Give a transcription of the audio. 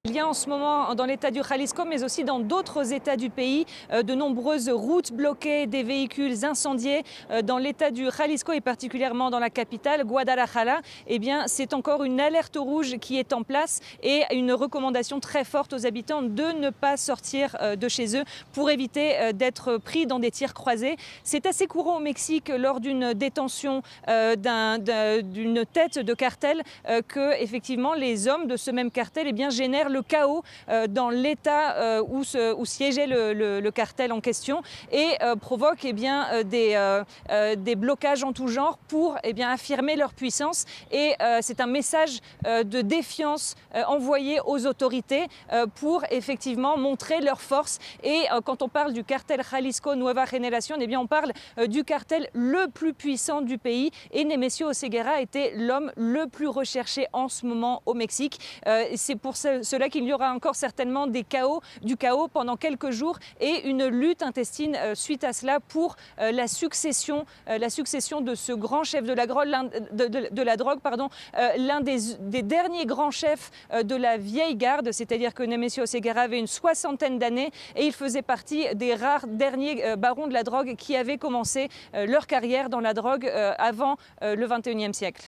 Il y a en ce moment dans l'état du Jalisco, mais aussi dans d'autres états du pays, de nombreuses routes bloquées, des véhicules incendiés. Dans l'état du Jalisco et particulièrement dans la capitale, Guadalajara, eh bien, c'est encore une alerte rouge qui est en place et une recommandation très forte aux habitants de ne pas sortir de chez eux pour éviter d'être pris dans des tirs croisés. C'est assez courant au Mexique lors d'une détention d'une tête de cartel que effectivement les hommes de ce même cartel génèrent le chaos dans l'état où siégeait le cartel en question et provoquent des blocages en tout genre pour affirmer leur puissance. Et c'est un message de défiance envoyé aux autorités pour effectivement montrer leur force. Et quand on parle du cartel Jalisco Nueva Generación, on parle du cartel le plus puissant du pays. Et Nemesio Oseguera était l'homme le plus recherché en ce moment au Mexique. C'est pour cela qu'il y aura encore certainement du chaos pendant quelques jours et une lutte intestine suite à cela pour la succession de ce grand chef de la drogue, l'un des derniers grands chefs de la vieille garde, c'est-à-dire que Nemesio Oseguera avait une soixantaine d'années et il faisait partie des rares derniers barons de la drogue qui avaient commencé leur carrière dans la drogue avant le XXIe siècle.